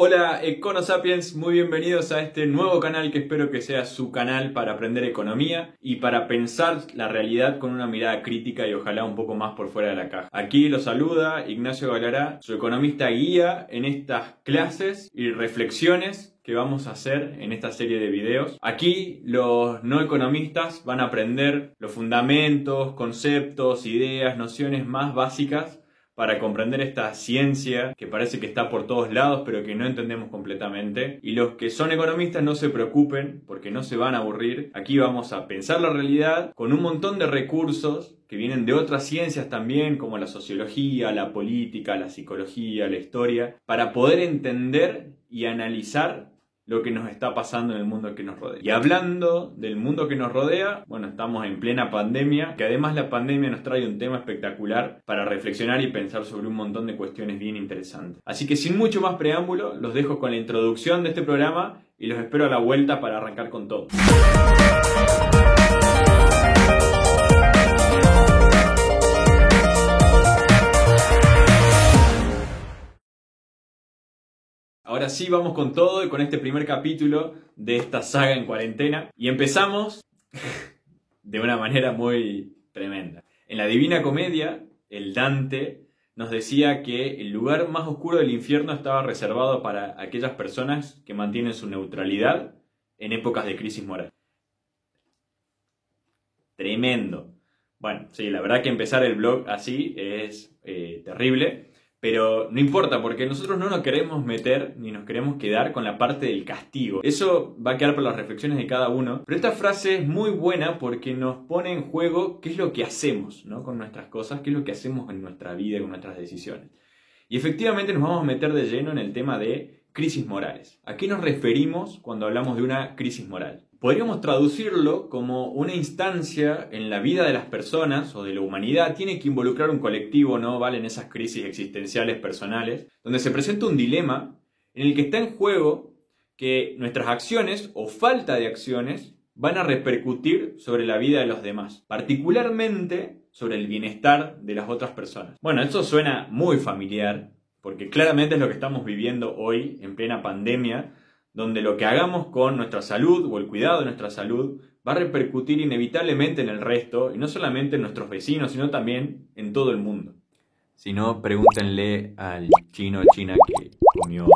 Hola Econosapiens, muy bienvenidos a este nuevo canal que espero que sea su canal para aprender economía y para pensar la realidad con una mirada crítica y ojalá un poco más por fuera de la caja. Aquí los saluda Ignacio Galará, su economista guía en estas clases y reflexiones que vamos a hacer en esta serie de videos. Aquí los no economistas van a aprender los fundamentos, conceptos, ideas, nociones más básicas para comprender esta ciencia que parece que está por todos lados pero que no entendemos completamente. Y los que son economistas no se preocupen porque no se van a aburrir. Aquí vamos a pensar la realidad con un montón de recursos que vienen de otras ciencias también, como la sociología, la política, la psicología, la historia, para poder entender y analizar lo que nos está pasando en el mundo que nos rodea. Y hablando del mundo que nos rodea, bueno, estamos en plena pandemia, que además la pandemia nos trae un tema espectacular para reflexionar y pensar sobre un montón de cuestiones bien interesantes. Así que sin mucho más preámbulo, los dejo con la introducción de este programa y los espero a la vuelta para arrancar con todo. Ahora sí, vamos con todo y con este primer capítulo de esta saga en cuarentena. Y empezamos de una manera muy tremenda. En la Divina Comedia, el Dante nos decía que el lugar más oscuro del infierno estaba reservado para aquellas personas que mantienen su neutralidad en épocas de crisis moral. Tremendo. Bueno, sí, la verdad que empezar el blog así es terrible. Pero no importa, porque nosotros no nos queremos meter ni nos queremos quedar con la parte del castigo. Eso va a quedar por las reflexiones de cada uno. Pero esta frase es muy buena porque nos pone en juego qué es lo que hacemos, ¿no? Con nuestras cosas, qué es lo que hacemos en nuestra vida y con nuestras decisiones. Y efectivamente nos vamos a meter de lleno en el tema de crisis morales. ¿A qué nos referimos cuando hablamos de una crisis moral? Podríamos traducirlo como una instancia en la vida de las personas o de la humanidad. Tiene que involucrar un colectivo, ¿no? Valen esas crisis existenciales personales, donde se presenta un dilema en el que está en juego que nuestras acciones o falta de acciones van a repercutir sobre la vida de los demás, particularmente sobre el bienestar de las otras personas. Bueno, esto suena muy familiar, porque claramente es lo que estamos viviendo hoy en plena pandemia, donde lo que hagamos con nuestra salud o el cuidado de nuestra salud va a repercutir inevitablemente en el resto, y no solamente en nuestros vecinos, sino también en todo el mundo. Si no, pregúntenle al chino o china que comió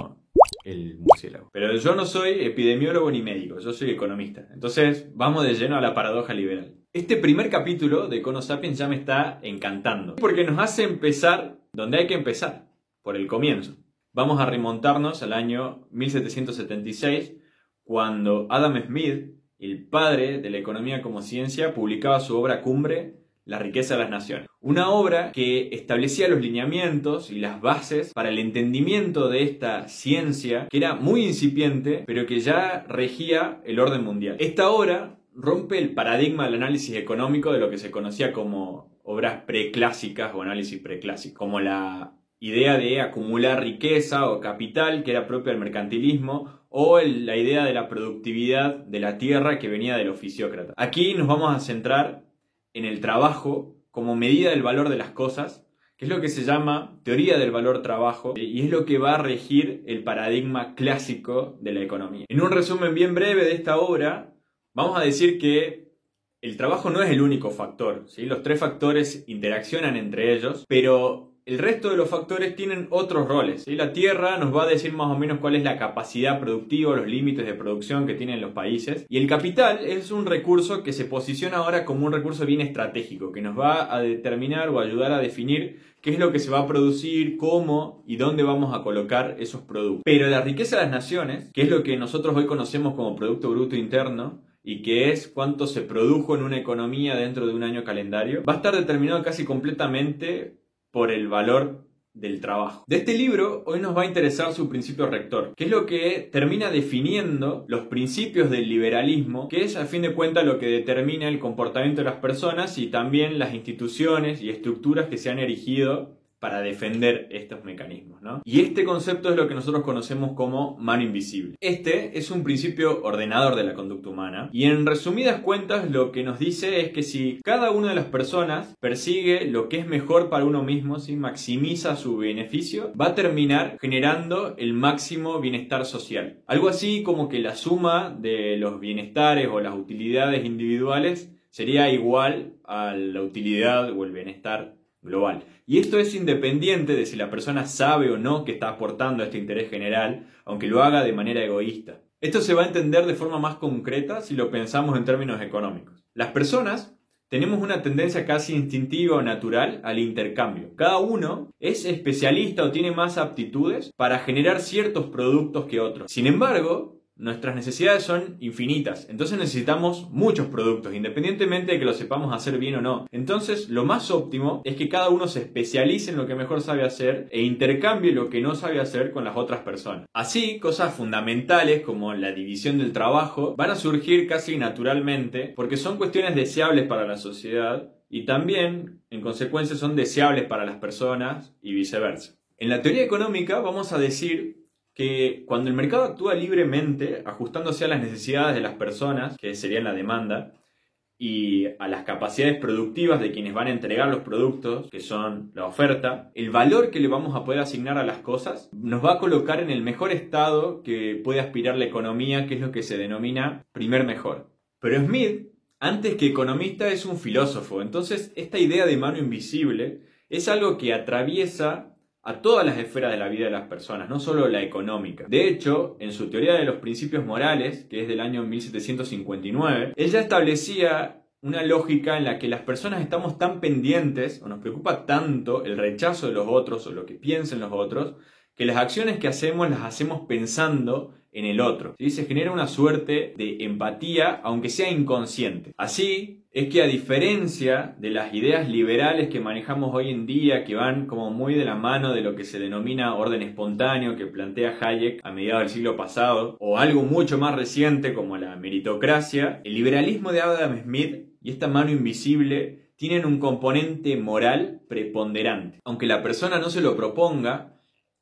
el murciélago. Pero yo no soy epidemiólogo ni médico, yo soy economista. Entonces, vamos de lleno a la paradoja liberal. Este primer capítulo de Econosapiens ya me está encantando, porque nos hace empezar donde hay que empezar, por el comienzo. Vamos a remontarnos al año 1776, cuando Adam Smith, el padre de la economía como ciencia, publicaba su obra cumbre, La riqueza de las naciones. Una obra que establecía los lineamientos y las bases para el entendimiento de esta ciencia, que era muy incipiente, pero que ya regía el orden mundial. Esta obra rompe el paradigma del análisis económico de lo que se conocía como obras preclásicas o análisis preclásico, como la idea de acumular riqueza o capital, que era propia del mercantilismo, o la idea de la productividad de la tierra que venía del oficiócrata. Aquí nos vamos a centrar en el trabajo como medida del valor de las cosas, que es lo que se llama teoría del valor trabajo, y es lo que va a regir el paradigma clásico de la economía. En un resumen bien breve de esta obra, vamos a decir que el trabajo no es el único factor, ¿sí? Los tres factores interaccionan entre ellos, pero el resto de los factores tienen otros roles, ¿sí? La tierra nos va a decir más o menos cuál es la capacidad productiva, los límites de producción que tienen los países. Y el capital es un recurso que se posiciona ahora como un recurso bien estratégico, que nos va a determinar o ayudar a definir qué es lo que se va a producir, cómo y dónde vamos a colocar esos productos. Pero la riqueza de las naciones, que es lo que nosotros hoy conocemos como Producto Bruto Interno, y que es cuánto se produjo en una economía dentro de un año calendario, va a estar determinado casi completamente por el valor del trabajo. De este libro hoy nos va a interesar su principio rector, que es lo que termina definiendo los principios del liberalismo, que es a fin de cuentas lo que determina el comportamiento de las personas y también las instituciones y estructuras que se han erigido para defender estos mecanismos, ¿no? Y este concepto es lo que nosotros conocemos como mano invisible. Este es un principio ordenador de la conducta humana y en resumidas cuentas lo que nos dice es que si cada una de las personas persigue lo que es mejor para uno mismo, si maximiza su beneficio, va a terminar generando el máximo bienestar social. Algo así como que la suma de los bienestares o las utilidades individuales sería igual a la utilidad o el bienestar global. Y esto es independiente de si la persona sabe o no que está aportando a este interés general, aunque lo haga de manera egoísta. Esto se va a entender de forma más concreta si lo pensamos en términos económicos. Las personas tenemos una tendencia casi instintiva o natural al intercambio. Cada uno es especialista o tiene más aptitudes para generar ciertos productos que otros. Sin embargo, nuestras necesidades son infinitas, entonces necesitamos muchos productos, independientemente de que lo sepamos hacer bien o no. Entonces, lo más óptimo es que cada uno se especialice en lo que mejor sabe hacer e intercambie lo que no sabe hacer con las otras personas. Así, cosas fundamentales como la división del trabajo van a surgir casi naturalmente porque son cuestiones deseables para la sociedad y también, en consecuencia, son deseables para las personas y viceversa. En la teoría económica vamos a decir que cuando el mercado actúa libremente, ajustándose a las necesidades de las personas, que serían la demanda, y a las capacidades productivas de quienes van a entregar los productos, que son la oferta, el valor que le vamos a poder asignar a las cosas nos va a colocar en el mejor estado que puede aspirar la economía, que es lo que se denomina primer mejor. Pero Smith, antes que economista, es un filósofo, entonces esta idea de mano invisible es algo que atraviesa a todas las esferas de la vida de las personas, no solo la económica. De hecho, en su teoría de los principios morales, que es del año 1759, él ya establecía una lógica en la que las personas estamos tan pendientes, o nos preocupa tanto el rechazo de los otros, o lo que piensen los otros, que las acciones que hacemos las hacemos pensando en el otro. ¿Sí? Se genera una suerte de empatía, aunque sea inconsciente. Así es que, a diferencia de las ideas liberales que manejamos hoy en día, que van como muy de la mano de lo que se denomina orden espontáneo que plantea Hayek a mediados del siglo pasado, o algo mucho más reciente como la meritocracia, el liberalismo de Adam Smith y esta mano invisible tienen un componente moral preponderante. Aunque la persona no se lo proponga,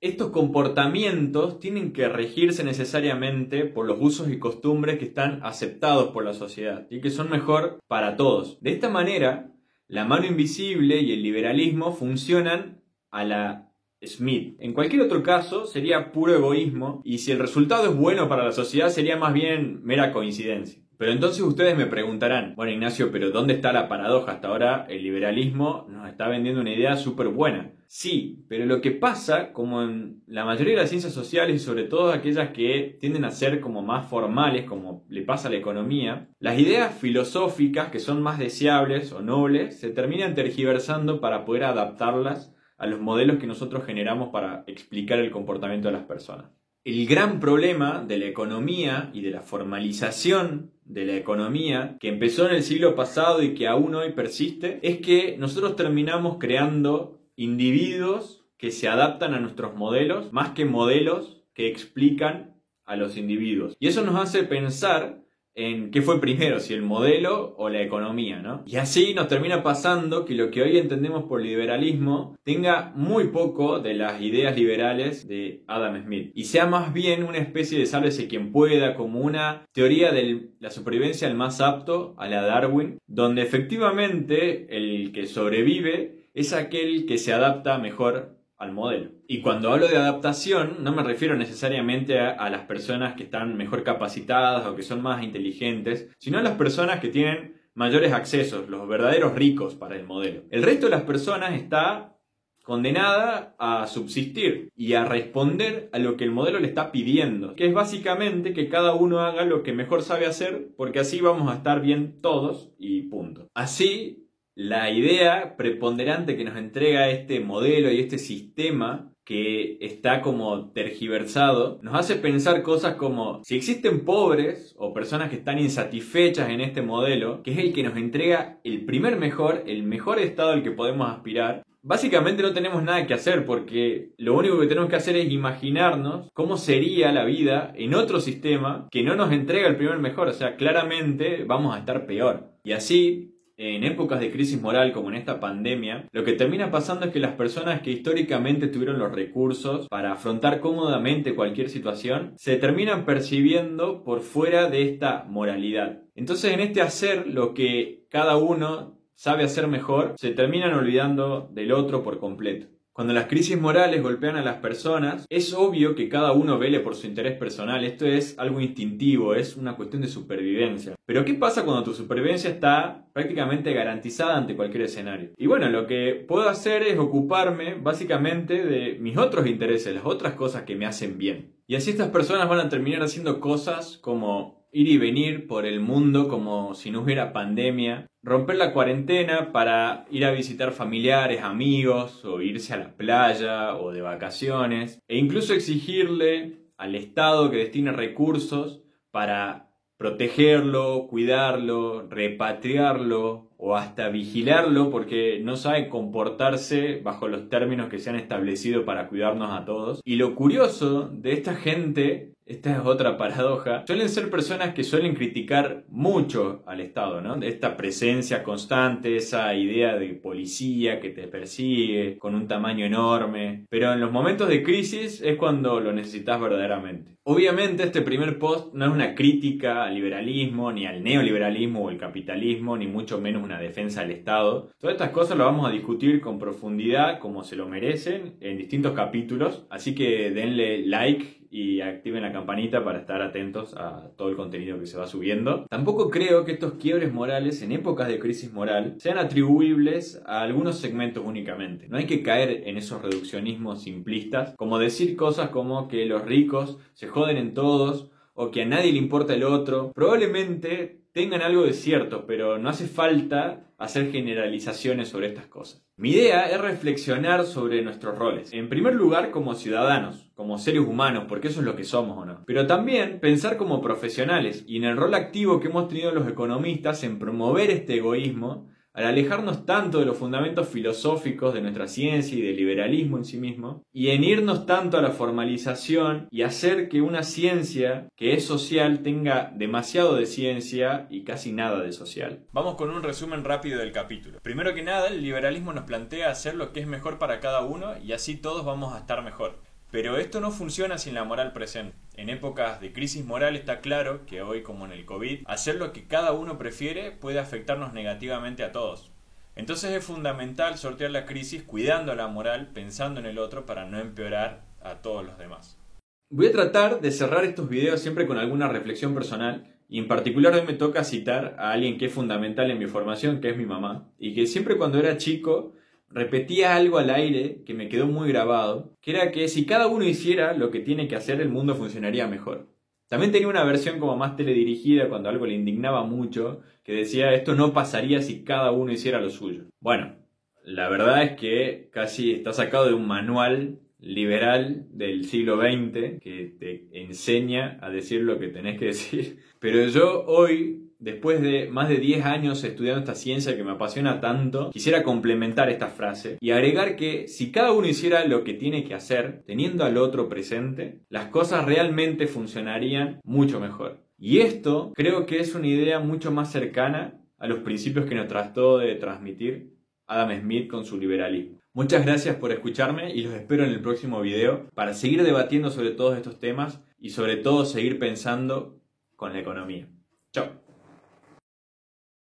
estos comportamientos tienen que regirse necesariamente por los usos y costumbres que están aceptados por la sociedad y que son mejor para todos. De esta manera, la mano invisible y el liberalismo funcionan a la Smith. En cualquier otro caso sería puro egoísmo y si el resultado es bueno para la sociedad sería más bien mera coincidencia. Pero entonces ustedes me preguntarán, bueno Ignacio, pero ¿dónde está la paradoja? Hasta ahora el liberalismo nos está vendiendo una idea súper buena. Sí, pero lo que pasa, como en la mayoría de las ciencias sociales y sobre todo aquellas que tienden a ser como más formales, como le pasa a la economía, las ideas filosóficas que son más deseables o nobles se terminan tergiversando para poder adaptarlas a los modelos que nosotros generamos para explicar el comportamiento de las personas. El gran problema de la economía y de la formalización de la economía que empezó en el siglo pasado y que aún hoy persiste es que nosotros terminamos creando individuos que se adaptan a nuestros modelos más que modelos que explican a los individuos. Y eso nos hace pensar en qué fue primero, si el modelo o la economía, ¿no? Y así nos termina pasando que lo que hoy entendemos por liberalismo tenga muy poco de las ideas liberales de Adam Smith y sea más bien una especie de sálvese quien pueda, como una teoría de la supervivencia del más apto a la Darwin, donde efectivamente el que sobrevive es aquel que se adapta mejor al modelo. Y cuando hablo de adaptación, no me refiero necesariamente a las personas que están mejor capacitadas o que son más inteligentes, sino a las personas que tienen mayores accesos, los verdaderos ricos para el modelo. El resto de las personas está condenada a subsistir y a responder a lo que el modelo le está pidiendo, que es básicamente que cada uno haga lo que mejor sabe hacer, porque así vamos a estar bien todos y punto. Así, la idea preponderante que nos entrega este modelo y este sistema que está como tergiversado nos hace pensar cosas como si existen pobres o personas que están insatisfechas en este modelo, que es el que nos entrega el mejor estado al que podemos aspirar. Básicamente no tenemos nada que hacer porque lo único que tenemos que hacer es imaginarnos cómo sería la vida en otro sistema que no nos entrega el primer mejor, o sea, claramente vamos a estar peor. Y así en épocas de crisis moral como en esta pandemia, lo que termina pasando es que las personas que históricamente tuvieron los recursos para afrontar cómodamente cualquier situación, se terminan percibiendo por fuera de esta moralidad. Entonces, en este hacer lo que cada uno sabe hacer mejor, se terminan olvidando del otro por completo. Cuando las crisis morales golpean a las personas, es obvio que cada uno vele por su interés personal. Esto es algo instintivo, es una cuestión de supervivencia. Pero ¿qué pasa cuando tu supervivencia está prácticamente garantizada ante cualquier escenario? Y bueno, lo que puedo hacer es ocuparme básicamente de mis otros intereses, las otras cosas que me hacen bien. Y así estas personas van a terminar haciendo cosas como ir y venir por el mundo como si no hubiera pandemia, romper la cuarentena para ir a visitar familiares, amigos, o irse a la playa o de vacaciones, e incluso exigirle al Estado que destine recursos para protegerlo, cuidarlo, repatriarlo o hasta vigilarlo porque no sabe comportarse bajo los términos que se han establecido para cuidarnos a todos. Y lo curioso de esta gente, esta es otra paradoja, suelen ser personas que suelen criticar mucho al Estado, ¿no? Esta presencia constante, esa idea de policía que te persigue con un tamaño enorme, pero en los momentos de crisis es cuando lo necesitas verdaderamente. Obviamente este primer post no es una crítica al liberalismo, ni al neoliberalismo o el capitalismo, ni mucho menos una defensa del Estado. Todas estas cosas las vamos a discutir con profundidad, como se lo merecen, en distintos capítulos, así que denle like y activen la campanita para estar atentos a todo el contenido que se va subiendo. Tampoco creo que estos quiebres morales en épocas de crisis moral sean atribuibles a algunos segmentos únicamente. No hay que caer en esos reduccionismos simplistas, como decir cosas como que los ricos se joden en todos o que a nadie le importa el otro. Probablemente tengan algo de cierto, pero no hace falta hacer generalizaciones sobre estas cosas. Mi idea es reflexionar sobre nuestros roles. En primer lugar, como ciudadanos, como seres humanos, porque eso es lo que somos o no. Pero también pensar como profesionales y en el rol activo que hemos tenido los economistas en promover este egoísmo, al alejarnos tanto de los fundamentos filosóficos de nuestra ciencia y del liberalismo en sí mismo, y en irnos tanto a la formalización y hacer que una ciencia que es social tenga demasiado de ciencia y casi nada de social. Vamos con un resumen rápido del capítulo. Primero que nada, el liberalismo nos plantea hacer lo que es mejor para cada uno y así todos vamos a estar mejor. Pero esto no funciona sin la moral presente. En épocas de crisis moral está claro que hoy, como en el COVID, hacer lo que cada uno prefiere puede afectarnos negativamente a todos. Entonces es fundamental sortear la crisis cuidando la moral, pensando en el otro para no empeorar a todos los demás. Voy a tratar de cerrar estos videos siempre con alguna reflexión personal y en particular hoy me toca citar a alguien que es fundamental en mi formación, que es mi mamá, y que siempre cuando era chico repetía algo al aire que me quedó muy grabado, que era que si cada uno hiciera lo que tiene que hacer, el mundo funcionaría mejor. También tenía una versión como más teledirigida cuando algo le indignaba mucho, que decía esto no pasaría si cada uno hiciera lo suyo. Bueno, la verdad es que casi está sacado de un manual liberal del siglo XX que te enseña a decir lo que tenés que decir. Pero yo hoy, después de más de 10 años estudiando esta ciencia que me apasiona tanto, quisiera complementar esta frase y agregar que si cada uno hiciera lo que tiene que hacer, teniendo al otro presente, las cosas realmente funcionarían mucho mejor. Y esto creo que es una idea mucho más cercana a los principios que nos trató de transmitir Adam Smith con su liberalismo. Muchas gracias por escucharme y los espero en el próximo video para seguir debatiendo sobre todos estos temas y sobre todo seguir pensando con la economía. Chao.